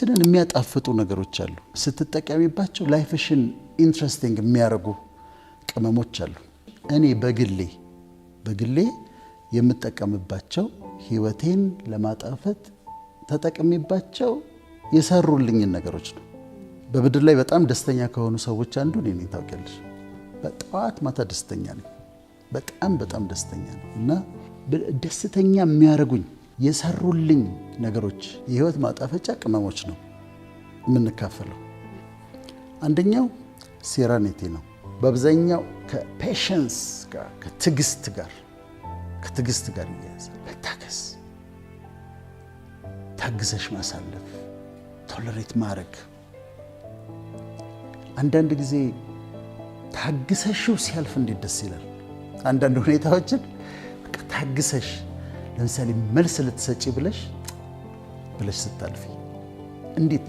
ህይወታችንን የሚያጣፍጡ ነገሮች አሉ። ስትጠቀሚባቸው ላይፍሽን ኢንትረስቲንግ የሚያደርጉ ቅመሞች አሉ። እኔ በግሌ የምጠቀምባቸው ህይወቴን ለማጣፈጥ ተጠቅሚባቸው የሰሩልኝ ነገሮች ነው። በምድር ላይ በጣም ደስተኛ ከሆኑ ሰዎች አንዱ እኔ ነኝ። ታውቂያለሽ፣ በጠዋት ማታ ደስተኛ ነኝ። በጣም ደስተኛ ነኝ እና ደስተኛ የሚያደርጉኝ የሰሩልኝ ነገሮች የህይወት ማጣፈጫ ቅመሞች ነው የምንካፈለው። አንደኛው ሴራኒቲ ነው። በአብዛኛው ከፔሽንስ ጋር ከትዕግስት ጋር ይያያዛል። መታገስ፣ ታግሰሽ ማሳለፍ፣ ቶለሬት ማድረግ። አንዳንድ ጊዜ ታግሰሽው ሲያልፍ እንዴት ደስ ይላል። አንዳንድ ሁኔታዎችን በቃ ታግሰሽ፣ ለምሳሌ መልስ ልትሰጪ ብለሽ ስታልፊ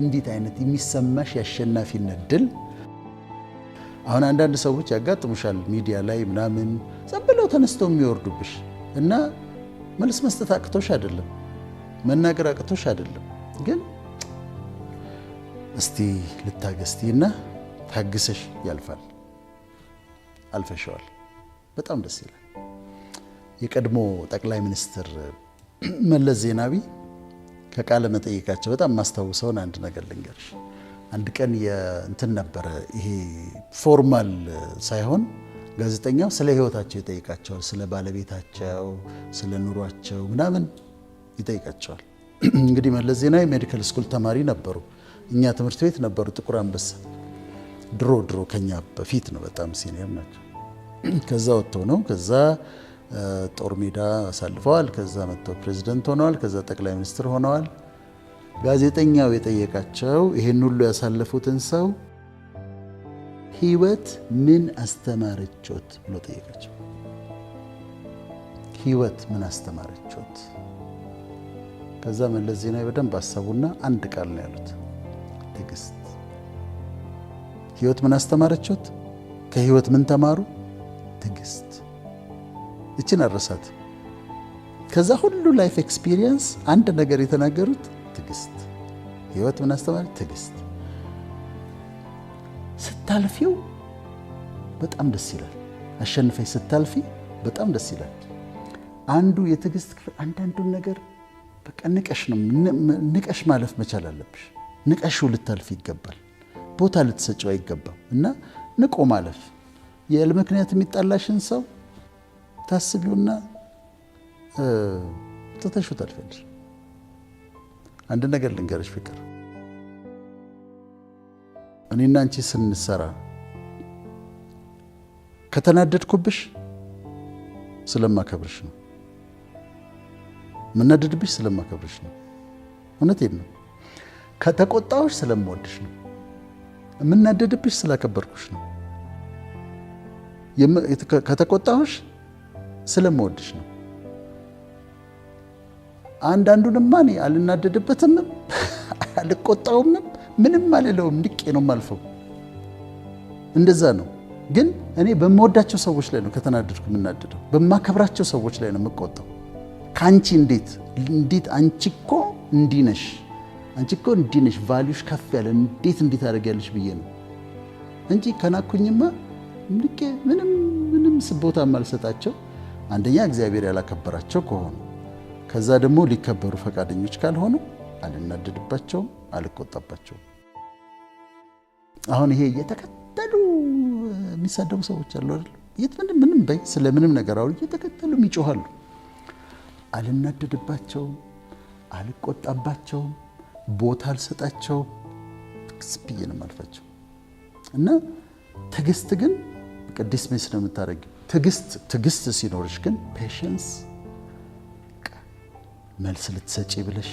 እንዴት አይነት የሚሰማሽ የአሸናፊነት ድል። አሁን አንዳንድ ሰዎች ያጋጥሙሻል ሚዲያ ላይ ምናምን ዝም ብለው ተነስተው የሚወርዱብሽ እና መልስ መስጠት አቅቶሽ አይደለም፣ መናገር አቅቶሽ አይደለም፣ ግን እስቲ ልታገስቲና ታግሰሽ ያልፋል። አልፈሽዋል። በጣም ደስ ይላል። የቀድሞ ጠቅላይ ሚኒስትር መለስ ዜናዊ ከቃለ መጠይቃቸው በጣም ማስታውሰውን አንድ ነገር ልንገርሽ። አንድ ቀን እንትን ነበረ፣ ይሄ ፎርማል ሳይሆን ጋዜጠኛው ስለ ህይወታቸው ይጠይቃቸዋል። ስለ ባለቤታቸው፣ ስለ ኑሯቸው ምናምን ይጠይቃቸዋል። እንግዲህ መለስ ዜናዊ ሜዲካል ስኩል ተማሪ ነበሩ። እኛ ትምህርት ቤት ነበሩ፣ ጥቁር አንበሳ። ድሮ ከኛ በፊት ነው፣ በጣም ሲኒየር ናቸው። ከዛ ወጥተው ነው፣ ከዛ ጦር ሜዳ አሳልፈዋል። ከዛ መጥተው ፕሬዚደንት ሆነዋል። ከዛ ጠቅላይ ሚኒስትር ሆነዋል። ጋዜጠኛው የጠየቃቸው ይሄን ሁሉ ያሳለፉትን ሰው ህይወት ምን አስተማረቾት ብሎ ጠየቃቸው። ህይወት ምን አስተማረቾት? ከዛ መለስ ዜናዊ በደንብ አሰቡና አንድ ቃል ነው ያሉት፣ ትዕግስት። ህይወት ምን አስተማረቾት? ከህይወት ምን ተማሩ? ትዕግስት። እችን አረሳት። ከዛ ሁሉ ላይፍ ኤክስፒሪየንስ አንድ ነገር የተናገሩት ትዕግስት። ህይወት ምን አስተማረ? ትዕግስት። ስታልፊው በጣም ደስ ይላል። አሸንፈሽ ስታልፊ በጣም ደስ ይላል። አንዱ የትዕግስት ክፍል አንዳንዱን ነገር በቃ ንቀሽ ማለፍ መቻል አለብሽ። ንቀሽው ልታልፊ ይገባል። ቦታ ልትሰጪው አይገባም። እና ንቆ ማለፍ። ያለ ምክንያት የሚጣላሽን ሰው ታስቢውና ትተሽው ታልፊያለሽ። አንድ ነገር ልንገርሽ ፍቅር፣ እኔና አንቺ ስንሰራ ከተናደድኩብሽ ስለማከብርሽ ነው። ምናደድብሽ ስለማከብርሽ ነው። እውነቴን ነው። ከተቆጣሁሽ ስለምወድሽ ነው። ምናደድብሽ ስላከበርኩሽ ነው። ከተቆጣሁሽ ስለምወድሽ ነው። አንዳንዱንማ እኔ አልናደድበትም፣ አልቆጣውም፣ ምንም አልለውም፣ ንቄ ነው የማልፈው። እንደዛ ነው። ግን እኔ በምወዳቸው ሰዎች ላይ ነው ከተናደድኩ የምናደደው። በማከብራቸው ሰዎች ላይ ነው የምቆጣው። ከአንቺ እንዴት አንቺ እኮ እንዲህ ነሽ፣ አንቺ እኮ እንዲህ ነሽ፣ ቫልዩሽ ከፍ ያለ እንዴት አደርጊያለሽ ብዬ ነው እንጂ ከናኩኝማ ንቄ ምንም ቦታ የማልሰጣቸው። አንደኛ እግዚአብሔር ያላከበራቸው ከሆኑ፣ ከዛ ደግሞ ሊከበሩ ፈቃደኞች ካልሆኑ አልናደድባቸውም፣ አልቆጣባቸውም። አሁን ይሄ እየተከተሉ የሚሳደቡ ሰዎች አሉ አይደል? ምንም በይ ስለምንም ነገር አሁን እየተከተሉ ይጮሃሉ። አልናደድባቸውም፣ አልቆጣባቸውም፣ ቦታ አልሰጣቸውም። ስብዬ ነው የማልፋቸው። እና ትዕግስት ግን ቅድስ ሜስ ነው የምታደርጊው። ትዕግስት ሲኖርሽ ግን ፔሽንስ፣ መልስ ልትሰጪ ብለሽ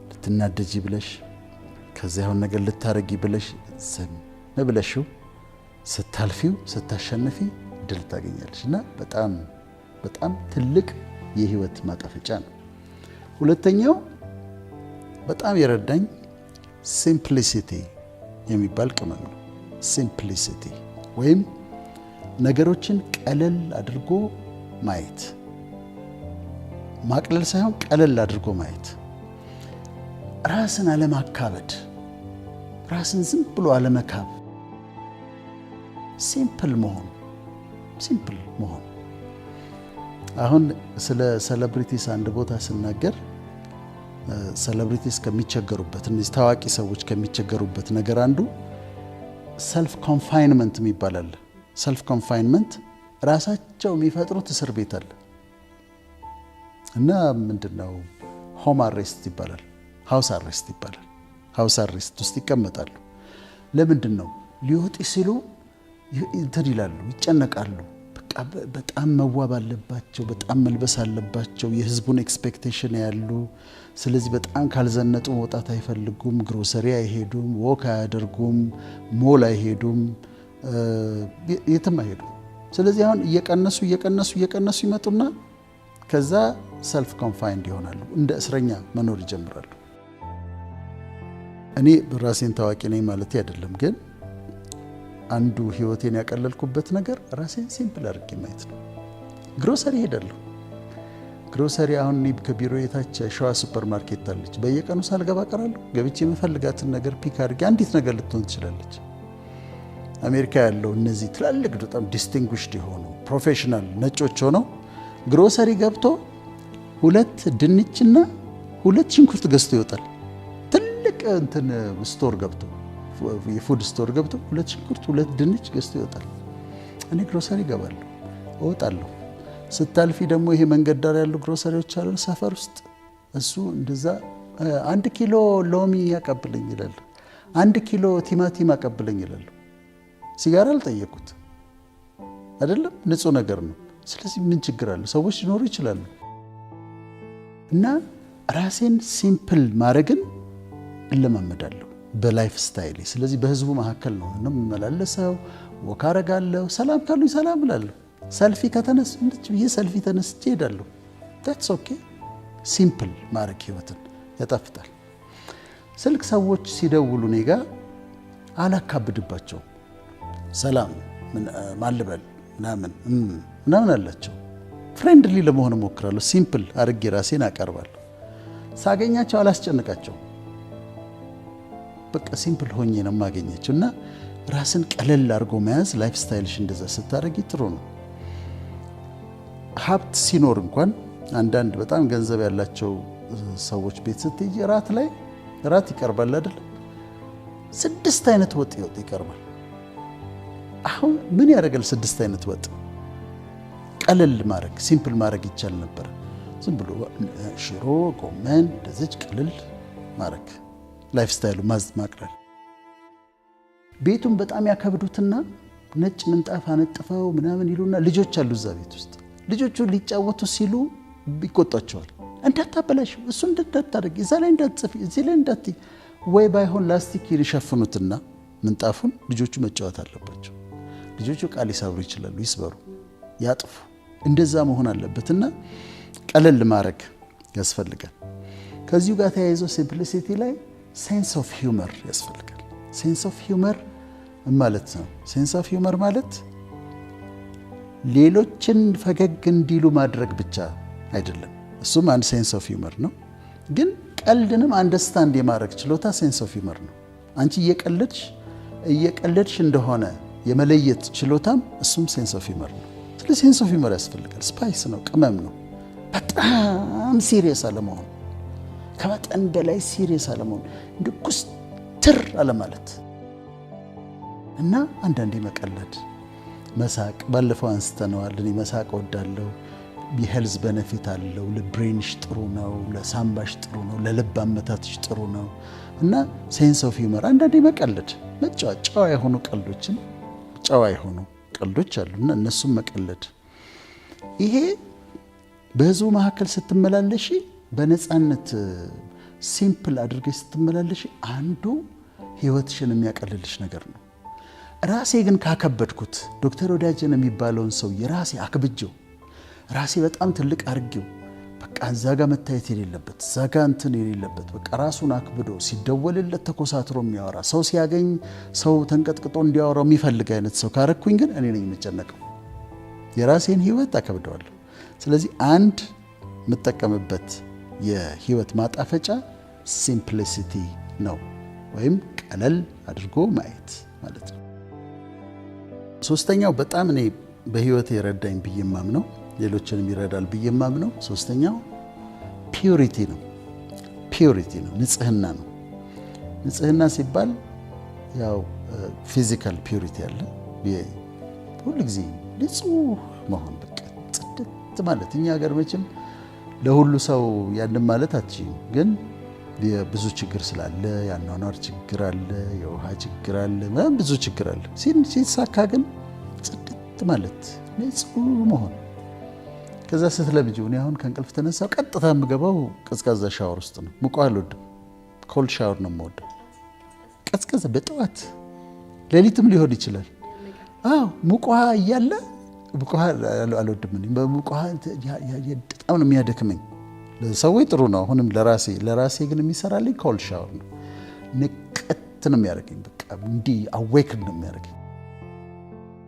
ልትናደጂ ብለሽ ከዚያ የሆነ ነገር ልታረጊ ብለሽ ዝም ብለሽው ስታልፊው ስታሸንፊ ድል ታገኛለሽ። እና በጣም ትልቅ የህይወት ማጣፈጫ ነው። ሁለተኛው በጣም የረዳኝ ሲምፕሊሲቲ የሚባል ቅመም ነው። ሲምፕሊሲቲ ወይም ነገሮችን ቀለል አድርጎ ማየት፣ ማቅለል ሳይሆን ቀለል አድርጎ ማየት። ራስን አለማካበድ፣ ራስን ዝም ብሎ አለመካብ፣ ሲምፕል መሆን። አሁን ስለ ሴሌብሪቲስ አንድ ቦታ ስናገር ሴሌብሪቲስ ከሚቸገሩበት እነዚህ ታዋቂ ሰዎች ከሚቸገሩበት ነገር አንዱ ሰልፍ ኮንፋይንመንት ይባላል። ሰልፍ ኮንፋይንመንት ራሳቸው የሚፈጥሩት እስር ቤት አለ እና ምንድነው ሆም አሬስት ይባላል፣ ሃውስ አሬስት ይባላል። ሃውስ አሬስት ውስጥ ይቀመጣሉ። ለምንድን ነው? ሊወጡ ሲሉ እንትን ይላሉ፣ ይጨነቃሉ። በቃ በጣም መዋብ አለባቸው፣ በጣም መልበስ አለባቸው፣ የህዝቡን ኤክስፔክቴሽን ያሉ። ስለዚህ በጣም ካልዘነጡ መውጣት አይፈልጉም፣ ግሮሰሪ አይሄዱም፣ ወክ አያደርጉም፣ ሞል አይሄዱም፣ የትም አይሄዱም። ስለዚህ አሁን እየቀነሱ ይመጡና ከዛ ሰልፍ ኮንፋይንድ ይሆናሉ፣ እንደ እስረኛ መኖር ይጀምራሉ። እኔ ራሴን ታዋቂ ነኝ ማለት አይደለም፣ ግን አንዱ ህይወቴን ያቀለልኩበት ነገር ራሴን ሲምፕል አድርጌ ማየት ነው። ግሮሰሪ ሄዳለሁ። ግሮሰሪ አሁን ከቢሮ የታች ሸዋ ሱፐር ማርኬት አለች። በየቀኑ ሳልገባ ቀራለሁ። ገብቼ የምፈልጋትን ነገር ፒክ አድርጌ አንዲት ነገር ልትሆን ትችላለች። አሜሪካ ያለው እነዚህ ትላልቅ በጣም ዲስቲንጉሽድ የሆኑ ፕሮፌሽናል ነጮች ሆነው ግሮሰሪ ገብቶ 2 ድንችና 2 ሽንኩርት ገዝቶ ይወጣል። ትልቅ እንትን ስቶር ገብቶ የፉድ ስቶር ገብቶ 2 ሽንኩርት 2 ድንች ገዝቶ ይወጣል። እኔ ግሮሰሪ ገባለሁ፣ እወጣለሁ። ስታልፊ ደግሞ ይሄ መንገድ ዳር ያሉ ግሮሰሪዎች አሉ ሰፈር ውስጥ፣ እሱ እንደዛ 1 ኪሎ ሎሚ ያቀብለኝ ይላል፣ 1 ኪሎ ቲማቲም ያቀብለኝ ይላል። ሲጋራ አልጠየቁት አይደለም፣ ንጹህ ነገር ነው። ስለዚህ ምን ችግር አለ? ሰዎች ሊኖሩ ይችላሉ። እና ራሴን ሲምፕል ማድረግን እለማመዳለሁ በላይፍ ስታይል። ስለዚህ በህዝቡ መካከል ነው የምመላለሰው፣ ወክ አደርጋለሁ፣ ሰላም ካሉኝ ሰላም እላለሁ። ሰልፊ ሰልፊ ተነስቼ እሄዳለሁ። ታትስ ኦኬ። ሲምፕል ማድረግ ህይወትን ያጣፍጣል። ስልክ ሰዎች ሲደውሉ እኔ ጋ አላካብድባቸው። ሰላም ማልበል ምናምን አላቸው። ፍሬንድሊ ለመሆን እሞክራለሁ። ሲምፕል አድርጌ ራሴን አቀርባለሁ። ሳገኛቸው አላስጨንቃቸው። በቃ ሲምፕል ሆኜ ነው የማገኛቸው። እና ራስን ቀለል አድርጎ መያዝ ላይፍ ስታይልሽ እንደዛ ስታደርጊ ጥሩ ነው። ሀብት ሲኖር እንኳን አንዳንድ በጣም ገንዘብ ያላቸው ሰዎች ቤት ስትሄጂ ራት ይቀርባል አይደል? 6 አይነት ወጥ ይቀርባል። አሁን ምን ያደርጋል? 6 አይነት ወጥ ቀለል ማድረግ ሲምፕል ማድረግ ይቻል ነበር። ዝም ብሎ ሽሮ፣ ጎመን እንደዚህ ቀለል ማድረግ ላይፍ ስታይሉ ማቅለል። ቤቱን በጣም ያከብዱትና ነጭ ምንጣፍ አነጥፈው ምናምን ይሉና ልጆች አሉ እዛ ቤት ውስጥ። ልጆቹ ሊጫወቱ ሲሉ ይቆጣቸዋል። እንዳታበላሽ፣ እሱ እንዳታደርግ፣ እዛ ላይ እንዳትጽፊ፣ እዚህ ላይ እንዳትይ። ወይ ባይሆን ላስቲክ ይሸፍኑትና ምንጣፉን ልጆቹ መጫወት አለባቸው። ልጆቹ ቃል ሊሰብሩ ይችላሉ፣ ይስበሩ፣ ያጥፉ። እንደዛ መሆን አለበትና ቀለል ማድረግ ያስፈልጋል። ከዚሁ ጋር ተያይዞ ሲምፕሊሲቲ ላይ ሴንስ ኦፍ ሂውመር ያስፈልጋል። ሴንስ ኦፍ ሂውመር ማለት ነው። ሴንስ ኦፍ ሂውመር ማለት ሌሎችን ፈገግ እንዲሉ ማድረግ ብቻ አይደለም። እሱም አንድ ሴንስ ኦፍ ሂውመር ነው። ግን ቀልድንም አንደርስታንድ የማድረግ ችሎታ ሴንስ ኦፍ ሂውመር ነው። አንቺ እየቀለድሽ እንደሆነ የመለየት ችሎታም እሱም ሴንስ ኦፍ ሂውመር ነው። ስለዚህ ሴንስ ኦፍ ሂውመር ያስፈልጋል። ስፓይስ ነው፣ ቅመም ነው። በጣም ሲሪየስ አለመሆን፣ ከመጠን በላይ ሲሪየስ አለመሆን፣ እንደ ኩስትር አለማለት እና አንዳንዴ መቀለድ፣ መሳቅ። ባለፈው አንስተነዋል። እኔ መሳቅ እወዳለሁ። የሄልዝ ቤኔፊት አለው። ለብሬንሽ ጥሩ ነው፣ ለሳምባሽ ጥሩ ነው፣ ለልብ አመታትሽ ጥሩ ነው። እና ሴንስ ኦፍ ሂውመር አንዳንዴ መቀለድ፣ ጨዋ የሆኑ ቀልዶች አሉና እነሱም መቀለድ። ይሄ በህዝቡ መካከል ስትመላለሽ በነፃነት ሲምፕል አድርገሽ ስትመላለሽ አንዱ ህይወትሽን የሚያቀልልሽ ነገር ነው። ራሴ ግን ካከበድኩት ዶክተር ወዳጀን የሚባለውን ሰው የራሴ አክብጀው ራሴ በጣም ትልቅ አርጌው በቃ እዛ ጋር መታየት የሌለበት እዛ ጋር እንትን የሌለበት በቃ ራሱን አክብዶ ሲደወልለት ተኮሳትሮ የሚያወራ ሰው ሲያገኝ ሰው ተንቀጥቅጦ እንዲያወራው የሚፈልግ አይነት ሰው ካረኩኝ ግን እኔ ነኝ የምጨነቀው። የራሴን ህይወት አከብደዋለሁ። ስለዚህ አንድ የምጠቀምበት የህይወት ማጣፈጫ ሲምፕሊሲቲ ነው፣ ወይም ቀለል አድርጎ ማየት ማለት ነው። ሶስተኛው በጣም እኔ በህይወት የረዳኝ ብዬ የማምነው ሌሎችንም ይረዳል ብዬ የማምነው ሶስተኛው ፒዩሪቲ ነው። ፒዩሪቲ ነው፣ ንጽህና ነው። ንጽህና ሲባል ያው ፊዚካል ፒዩሪቲ አለ፣ ሁሉ ጊዜ ንጹህ መሆን በቃ ጽድት ማለት። እኛ ሀገር መቼም ለሁሉ ሰው ያንን ማለት አትችይም፣ ግን ብዙ ችግር ስላለ የአኗኗር ችግር አለ፣ የውሃ ችግር አለ፣ ብዙ ችግር አለ። ሲሳካ ግን ጽድት ማለት ንጹህ መሆን። ከዛ ስትለምጂው እኔ አሁን ከእንቅልፍ ተነሳው ቀጥታ የምገባው ቀዝቃዛ ሻወር ውስጥ ነው። ሙቀ አልወድም፣ ኮልድ ሻወር ነው የምወደው። ቀዝቀዘ በጠዋት ሌሊትም ሊሆን ይችላል። አዎ ሙቅ ውሃ እያለ ሙቅ ውሃ አልወድም። በሙቅ ውሃ በጣም ነው የሚያደክመኝ። ለሰዎች ጥሩ ነው፣ አሁንም ለራሴ ግን የሚሰራልኝ ኮልድ ሻወር ነው። ንቅት ነው የሚያደርገኝ፣ በቃ እንዲህ አዌክን ነው የሚያደርገኝ።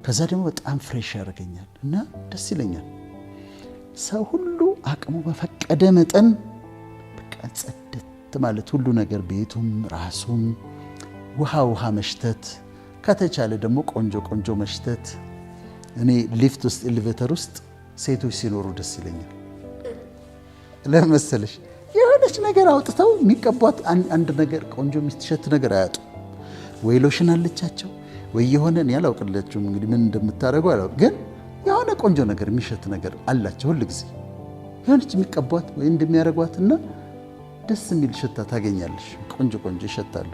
ከዛ ደግሞ በጣም ፍሬሽ ያደርገኛል እና ደስ ይለኛል። ሰው ሁሉ አቅሙ በፈቀደ መጠን በቃ ጽድት ማለት ሁሉ ነገር፣ ቤቱም ራሱም ውሃ መሽተት፣ ከተቻለ ደግሞ ቆንጆ መሽተት። እኔ ሊፍት ውስጥ ኤሌቬተር ውስጥ ሴቶች ሲኖሩ ደስ ይለኛል። ለምን መሰለሽ? የሆነች ነገር አውጥተው የሚቀቧት አንድ ነገር ቆንጆ የሚሸት ነገር አያጡ። ወይ ሎሽን አለቻቸው ወይ የሆነ እኔ አላውቅላችሁም እንግዲህ ምን እንደምታደርጉ አላውቅ፣ ግን የሆነ ቆንጆ ነገር የሚሸት ነገር አላቸው ሁሉ ጊዜ የሆነች የሚቀቧት ወይ እንደሚያደርጓትና ደስ የሚል ሽታ ታገኛለሽ። ቆንጆ ይሸታሉ።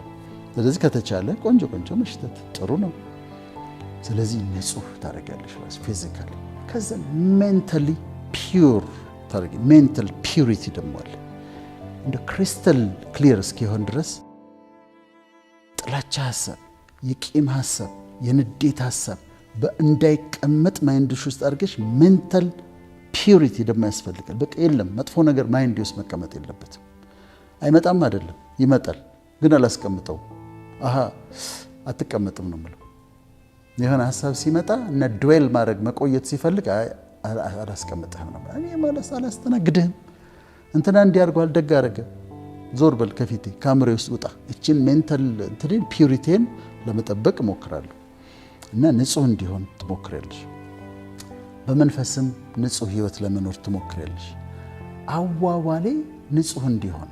ስለዚህ ከተቻለ ቆንጆ መሽተት ጥሩ ነው። ስለዚህ ንጹህ ታደርጊያለሽ ራስ ፊዚካሊ። ከዛ ሜንታሊ ፒዩር ታደርጊ። ሜንታል ፒዩሪቲ ደግሞ አለ። እንደ ክሪስታል ክሊር እስኪሆን ድረስ ጥላቻ ሀሳብ፣ የቂም ሀሳብ፣ የንዴት ሀሳብ እንዳይቀመጥ ማይንድሽ ውስጥ አድርገሽ ሜንታል ፒዩሪቲ ደግሞ ያስፈልጋል። በቃ የለም መጥፎ ነገር ማይንድ ውስጥ መቀመጥ የለበትም። አይመጣም አይደለም ይመጣል፣ ግን አላስቀምጠው። አትቀመጥም ነው የምለው። የሆነ ሀሳብ ሲመጣ እና ድዌል ማድረግ መቆየት ሲፈልግ አላስቀምጥህም ነው። እኔ ማለት አላስተናግድህም። እንትና እንዲያርጓል ደግ አደረገ፣ ዞር በል ከፊቴ፣ ካሜራ ውስጥ ውጣ። እቺን ሜንታል እንትኔን ፒዩሪቲን ለመጠበቅ እሞክራለሁ እና ንጹህ እንዲሆን ትሞክሪያለሽ። በመንፈስም ንጹህ ህይወት ለመኖር ትሞክሪያለሽ። አዋዋሌ ንጹህ እንዲሆን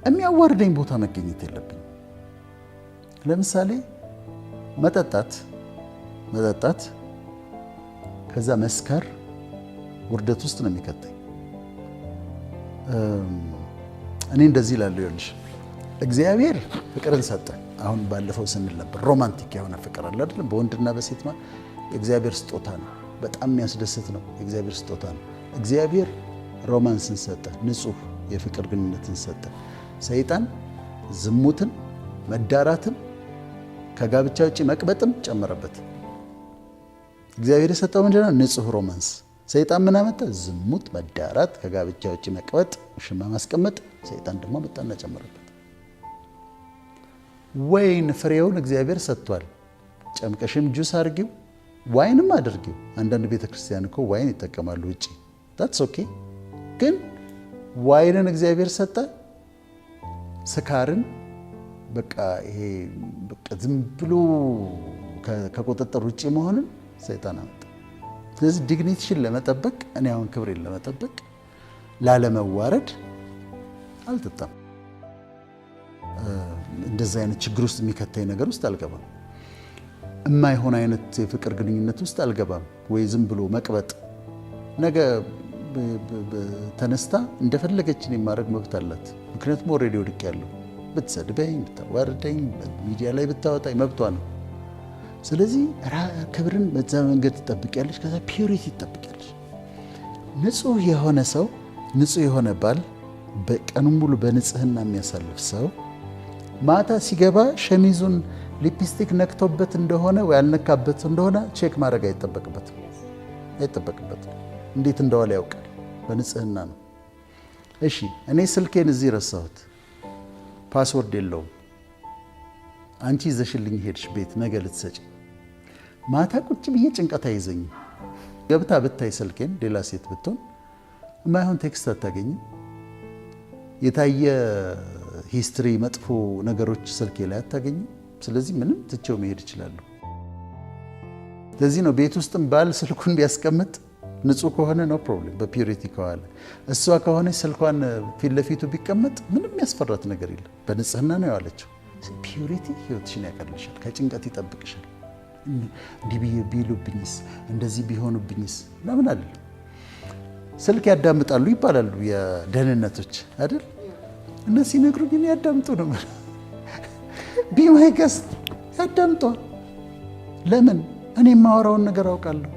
የሚያዋርደኝ ቦታ መገኘት የለብኝ። ለምሳሌ መጠጣት ከዛ መስከር ውርደት ውስጥ ነው የሚከተኝ። እኔ እንደዚህ እላለሁ፣ ይኸውልሽ እግዚአብሔር ፍቅርን ሰጠ። አሁን ባለፈው ስንል ነበር ሮማንቲክ የሆነ ፍቅር አለ አይደል? በወንድና በሴት የእግዚአብሔር ስጦታ ነው። በጣም የሚያስደስት ነው። የእግዚአብሔር ስጦታ ነው። እግዚአብሔር ሮማንስን ሰጠ፣ ንጹህ የፍቅር ግንኙነትን ሰጠ። ሰይጣን ዝሙትን፣ መዳራትን፣ ከጋብቻ ውጭ መቅበጥም ጨመረበት። እግዚአብሔር የሰጠው ምንድነው? ንጹህ ሮማንስ። ሰይጣን ምን አመጣ? ዝሙት፣ መዳራት፣ ከጋብቻ ውጭ መቅበጥ፣ ውሽማ ማስቀመጥ። ሰይጣን ደግሞ መጣና ጨመረበት። ወይን ፍሬውን እግዚአብሔር ሰጥቷል። ጨምቀሽም ጁስ አድርጊው፣ ዋይንም አድርጊው። አንዳንድ ቤተክርስቲያን እኮ ዋይን ይጠቀማሉ ውጪ። ታትስ ኦኬ። ግን ዋይንን እግዚአብሔር ሰጠ። ስካርን በቃ ይሄ በቃ ዝም ብሎ ከቁጥጥር ውጪ መሆንን ሰይጣን አመጣ። ስለዚህ ዲግኒቲሽን ለመጠበቅ እኔ አሁን ክብሬን ለመጠበቅ ላለመዋረድ አልጠጣም። እንደዚህ አይነት ችግር ውስጥ የሚከተኝ ነገር ውስጥ አልገባም። የማይሆን አይነት የፍቅር ግንኙነት ውስጥ አልገባም። ወይ ዝም ብሎ መቅበጥ። ነገ ተነስታ እንደፈለገችን የማድረግ መብት አላት። ምክንያቱም ኦልሬዲ ወድቄያለሁ። ብትሰድበኝ፣ ብታዋርደኝ፣ ሚዲያ ላይ ብታወጣኝ መብቷ ነው። ስለዚህ ክብርን በዛ መንገድ ትጠብቂያለሽ። ከዛ ፒዩሪቲ ትጠብቂያለሽ። ንጹህ የሆነ ሰው፣ ንጹህ የሆነ ባል፣ በቀኑን ሙሉ በንጽህና የሚያሳልፍ ሰው ማታ ሲገባ ሸሚዙን ሊፕስቲክ ነክቶበት እንደሆነ ወይ ያልነካበት እንደሆነ ቼክ ማድረግ አይጠበቅበትም። እንዴት እንደዋለ ያውቃል። በንጽህና ነው። እሺ እኔ ስልኬን እዚህ ረሳሁት፣ ፓስወርድ የለውም። አንቺ ይዘሽልኝ ሄድሽ ቤት ነገ ልትሰጪ። ማታ ቁጭ ብዬ ጭንቀት አይዘኝም። ገብታ ብታይ ስልኬን ሌላ ሴት ብትሆን የማይሆን ቴክስት አታገኝም። የታየ ሂስትሪ መጥፎ ነገሮች ስልኬ ላይ አታገኝም። ስለዚህ ምንም ትቼው መሄድ እችላለሁ። ለዚህ ነው ቤት ውስጥም ባል ስልኩን ቢያስቀምጥ ንጹህ ከሆነ ነው ፕሮብሌም። በፒዩሪቲ ከዋለ እሷ ከሆነ ስልኳን ፊት ለፊቱ ቢቀመጥ ምንም ያስፈራት ነገር የለም። በንጽህና ነው ያለችው። ፒዩሪቲ ህይወትሽን ያቀልሻል፣ ከጭንቀት ይጠብቅሻል። እንዲህ ቢሉብኝስ እንደዚህ ቢሆኑብኝስ ለምን አይደል? ስልክ ያዳምጣሉ ይባላሉ የደህንነቶች አይደል? እነሱ ሲነግሩኝ ያዳምጡ ነው ቢማይ ገስት ያዳምጡ። ለምን? እኔ የማወራውን ነገር አውቃለሁ።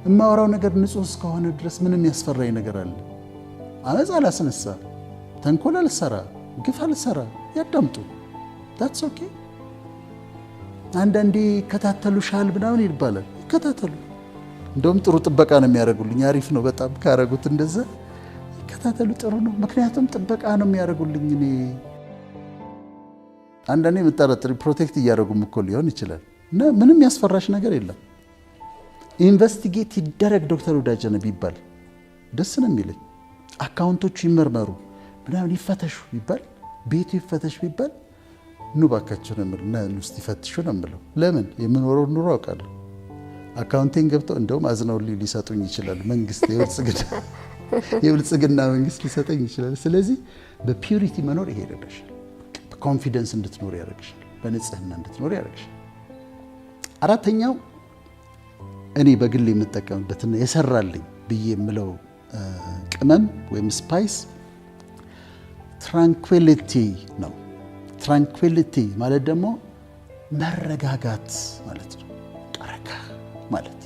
የማወራው ነገር ንጹህ እስከሆነ ድረስ ምንም ያስፈራኝ ነገር አለ? አመፅ አላስነሳ፣ ተንኮል አልሰራ፣ ግፍ አልሰራ። ያዳምጡ። that's okay። አንዳንዴ ይከታተሉሻል ምናምን ይባላል። ይከታተሉ። እንደውም ጥሩ ጥበቃ ነው የሚያደርጉልኝ። አሪፍ ነው በጣም ካረጉት እንደዛ ይከታተሉ። ጥሩ ነው። ምክንያቱም ጥበቃ ነው የሚያደርጉልኝ። እኔ አንዳንዴ የምጠረጥር ፕሮቴክት እያደረጉም እኮ ሊሆን ይችላል። እና ምንም ያስፈራሽ ነገር የለም። ኢንቨስቲጌት ይደረግ ዶክተር ወዳጀነ ቢባል ደስ ነው የሚለኝ። አካውንቶቹ ይመርመሩ ምናምን ይፈተሹ ቢባል፣ ቤቱ ይፈተሽ ቢባል ኑ ባካችሁ ነው የምለው። እና ውስጥ ይፈትሹ ነው የምለው። ለምን? የምኖረው ኑሮ አውቃለሁ። አካውንቴን ገብተው እንደውም አዝነውልኝ ሊሰጡኝ ይችላል። መንግስት የብልጽግና መንግስት ሊሰጠኝ ይችላል። ስለዚህ በፒዩሪቲ መኖር ይሄ ይረዳሻል። በኮንፊደንስ እንድትኖር ያደርግሻል። በንጽህና እንድትኖር ያደርግሻል። አራተኛው እኔ በግል የምጠቀምበትና የሰራልኝ ብዬ የምለው ቅመም ወይም ስፓይስ ትራንኩዊሊቲ ነው። ትራንኩዊሊቲ ማለት ደግሞ መረጋጋት ማለት ነው። ረጋ ማለት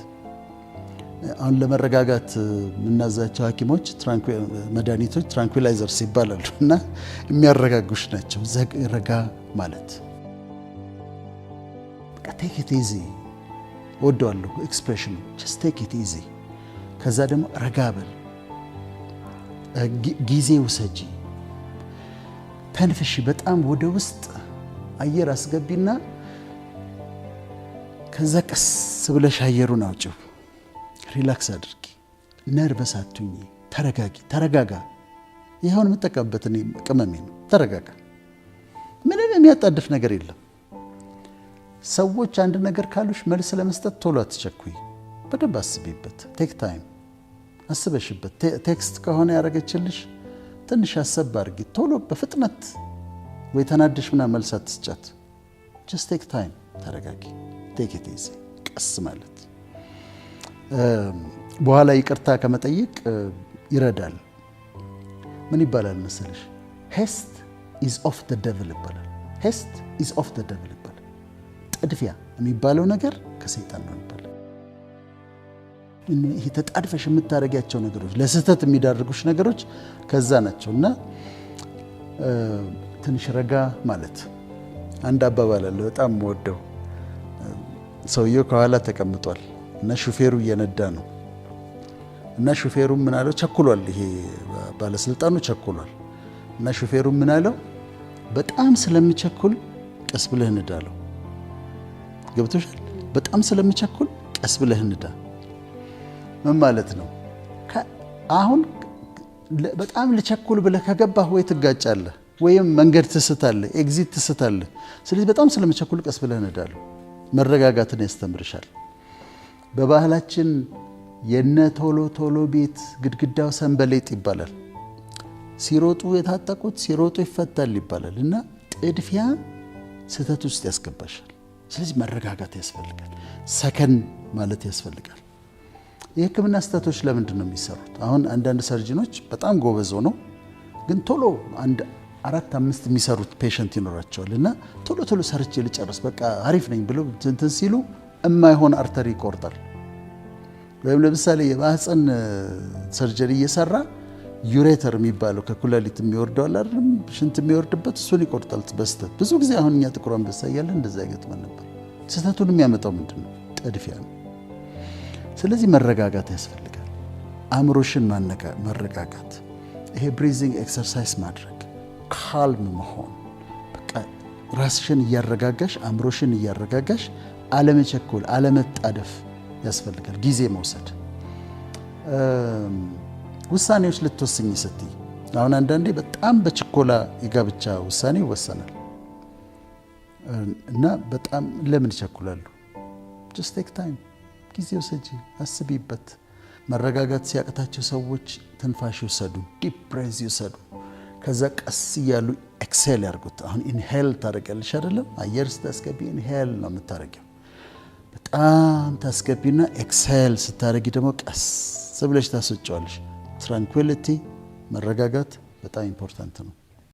አሁን ለመረጋጋት የምናዛቸው ሐኪሞች መድኃኒቶች ትራንኩላይዘርስ ይባላሉ እና የሚያረጋጉሽ ናቸው። ረጋ ማለት ቴክ ኢት ኢዚ ወደዋለሁ ኤክስፕሬሽኑ ጀስት ቴክ ኢት ኢዚ። ከዛ ደግሞ ረጋ በል፣ ጊዜ ውሰጂ፣ ተንፍሺ። በጣም ወደ ውስጥ አየር አስገቢና ከዛ ቀስ ብለሽ አየሩን አውጪው። ሪላክስ አድርጊ፣ ነርቨስ አትሁኚ፣ ተረጋጊ፣ ተረጋጋ። ይኸውን የምጠቀምበት እኔ ቅመሜ ነው። ተረጋጋ። ምንም የሚያጣድፍ ነገር የለም። ሰዎች አንድ ነገር ካሉሽ መልስ ለመስጠት ቶሎ አትቸኩይ። በደንብ አስቢበት። ቴክ ታይም፣ አስበሽበት። ቴክስት ከሆነ ያደረገችልሽ ትንሽ አሰብ አድርጊ። ቶሎ በፍጥነት ወይ ተናደሽ ምናምን መልስ አትስጫት። ጀስት ቴክ ታይም፣ ተረጋጊ። ቴክ ኢት ኢዚ፣ ቀስ ማለት በኋላ ይቅርታ ከመጠየቅ ይረዳል። ምን ይባላል መሰለሽ? ሄስት ኢዝ ኦፍ ዘ ደቭል ይባላል። ሄስት ኢዝ ኦፍ ዘ ደቭል ይባላል። ጥድፊያ የሚባለው ነገር ከሰይጣን ነው ይባላል። ይሄ ተጣድፈሽ የምታደርጊያቸው ነገሮች፣ ለስህተት የሚዳርጉሽ ነገሮች ከዛ ናቸው። እና ትንሽ ረጋ ማለት። አንድ አባባል አለ በጣም ወደው። ሰውየው ከኋላ ተቀምጧል እና ሹፌሩ እየነዳ ነው። እና ሹፌሩ ምን አለው? ቸኩሏል። ይሄ ባለስልጣኑ ቸኩሏል። እና ሹፌሩ ምን አለው? በጣም ስለምቸኩል ቀስ ብለህ ንዳ አለው። ገብቶሻል? በጣም ስለምቸኩል ቀስ ብለህ ንዳ። ምን ማለት ነው? አሁን በጣም ልቸኩል ብለህ ከገባህ ወይ ትጋጫለህ ወይም መንገድ ትስታለህ፣ ኤግዚት ትስታለህ። ስለዚህ በጣም ስለምቸኩል ቀስ ብለህ ንዳ አለው። መረጋጋትን ያስተምርሻል። በባህላችን የነ ቶሎ ቶሎ ቤት ግድግዳው ሰንበሌጥ ይባላል። ሲሮጡ የታጠቁት ሲሮጡ ይፈታል ይባላል። እና ጥድፊያ ስህተት ውስጥ ያስገባሻል። ስለዚህ መረጋጋት ያስፈልጋል። ሰከን ማለት ያስፈልጋል። የሕክምና ስህተቶች ለምንድን ነው የሚሰሩት? አሁን አንዳንድ ሰርጅኖች በጣም ጎበዝ ነው፣ ግን ቶሎ አንድ 4-5 የሚሰሩት ፔሸንት ይኖራቸዋል። እና ቶሎ ቶሎ ሰርቼ ልጨርስ በቃ አሪፍ ነኝ ብሎ እንትን ሲሉ የማይሆን አርተሪ ይቆርጣል። ወይም ለምሳሌ የማህፀን ሰርጀሪ እየሰራ ዩሬተር የሚባለው ከኩላሊት የሚወርደው አይደለም ሽንት የሚወርድበት እሱን ይቆርጣል በስተት። ብዙ ጊዜ አሁን እኛ ጥቁር አንበሳ እያለን እንደዛ ይገጥመን ነበር። ስህተቱን የሚያመጣው ምንድን ነው? ጥድፊያ ነው። ስለዚህ መረጋጋት ያስፈልጋል። አእምሮሽን መረጋጋት፣ ይሄ ብሪዚንግ ኤክሰርሳይዝ ማድረግ፣ ካልም መሆን፣ በቃ ራስሽን እያረጋጋሽ አእምሮሽን እያረጋጋሽ አለመቸኮል፣ አለመጣደፍ ያስፈልጋል። ጊዜ መውሰድ። ውሳኔዎች ልትወስኝ ስትይ አሁን አንዳንዴ በጣም በችኮላ የጋብቻ ውሳኔ ይወሰናል እና በጣም ለምን ይቸኩላሉ? just take time፣ ጊዜ ውሰጂ፣ አስቢበት። መረጋጋት ሲያቅታቸው ሰዎች ትንፋሽ ይውሰዱ፣ ዲፕ ብሬዝ ይውሰዱ። ከዛ ቀስ እያሉ ኤክሴል ያርጉት። አሁን ኢንሄል ታደርጊያለሽ አይደለም? አየር ስታስገቢ ኢንሄል ነው የምታደርጊው። በጣም ታስገቢና ኤክሴል ስታደርጊ ደግሞ ቀስ ብለሽ ታስወጪዋለሽ። ትራንኩዊሊቲ፣ መረጋጋት በጣም ኢምፖርታንት ነው።